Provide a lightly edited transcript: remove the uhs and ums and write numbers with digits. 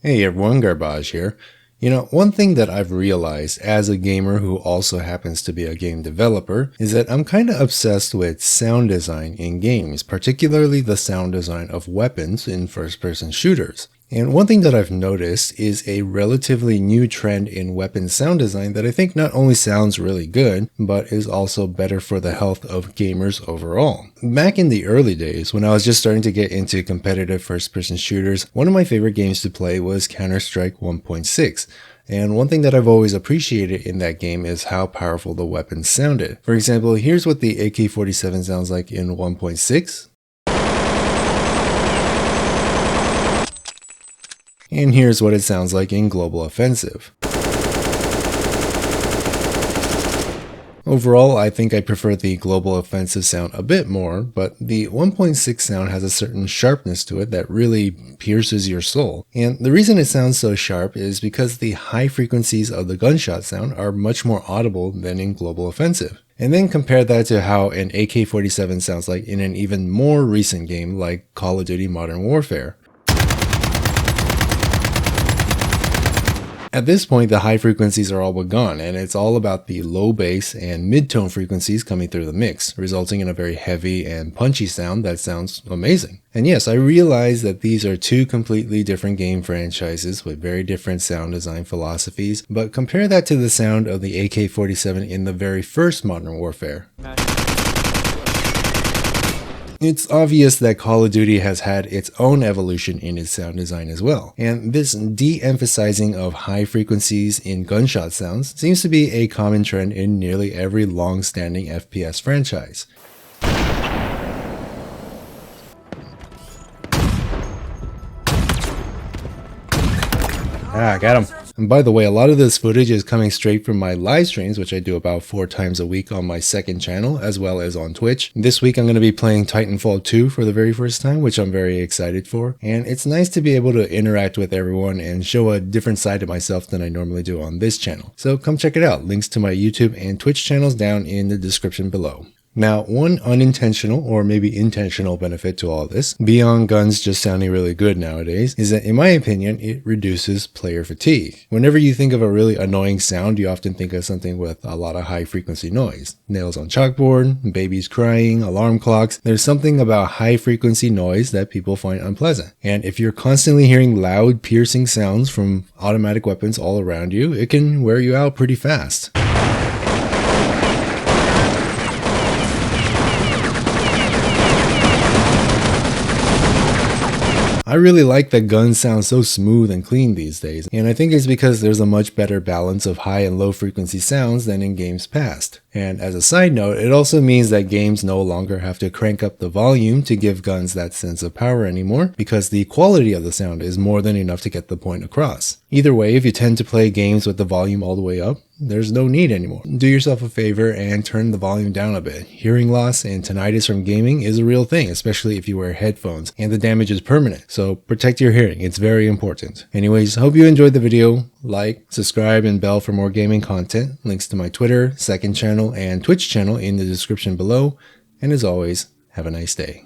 Hey everyone, Garbage here. One thing that I've realized as a gamer who also happens to be a game developer is that I'm kind of obsessed with sound design in games, particularly the sound design of weapons in first-person shooters. And one thing that I've noticed is a relatively new trend in weapon sound design that I think not only sounds really good, but is also better for the health of gamers overall. Back in the early days, when I was just starting to get into competitive first-person shooters, one of my favorite games to play was Counter-Strike 1.6. And one thing that I've always appreciated in that game is how powerful the weapons sounded. For example, here's what the AK-47 sounds like in 1.6. And here's what it sounds like in Global Offensive. Overall, I think I prefer the Global Offensive sound a bit more, but the 1.6 sound has a certain sharpness to it that really pierces your soul. And the reason it sounds so sharp is because the high frequencies of the gunshot sound are much more audible than in Global Offensive. And then compare that to how an AK-47 sounds like in an even more recent game like Call of Duty Modern Warfare. At this point, the high frequencies are all but gone, and it's all about the low bass and mid-tone frequencies coming through the mix, resulting in a very heavy and punchy sound that sounds amazing. And yes, I realize that these are two completely different game franchises with very different sound design philosophies, but compare that to the sound of the AK-47 in the very first Modern Warfare. It's obvious that Call of Duty has had its own evolution in its sound design as well, and this de-emphasizing of high frequencies in gunshot sounds seems to be a common trend in nearly every long-standing FPS franchise. Got him. And by the way, a lot of this footage is coming straight from my live streams, which I do about 4 times a week on my second channel, as well as on Twitch. This week I'm going to be playing Titanfall 2 for the very first time, which I'm very excited for. And it's nice to be able to interact with everyone and show a different side of myself than I normally do on this channel. So come check it out. Links to my YouTube and Twitch channels down in the description below. Now, one unintentional or maybe intentional benefit to all this, beyond guns just sounding really good nowadays, is that in my opinion, it reduces player fatigue. Whenever you think of a really annoying sound, you often think of something with a lot of high frequency noise. Nails on chalkboard, babies crying, alarm clocks. There's something about high frequency noise that people find unpleasant. And if you're constantly hearing loud, piercing sounds from automatic weapons all around you, it can wear you out pretty fast. I really like that guns sound so smooth and clean these days, and I think it's because there's a much better balance of high and low frequency sounds than in games past. And as a side note, it also means that games no longer have to crank up the volume to give guns that sense of power anymore, because the quality of the sound is more than enough to get the point across. Either way, if you tend to play games with the volume all the way up, there's no need anymore. Do yourself a favor and turn the volume down a bit. Hearing loss and tinnitus from gaming is a real thing, especially if you wear headphones, and the damage is permanent. So protect your hearing, it's very important. Anyways, hope you enjoyed the video. Like, subscribe, and bell for more gaming content. Links to my Twitter, second channel, and Twitch channel in the description below. And as always, have a nice day.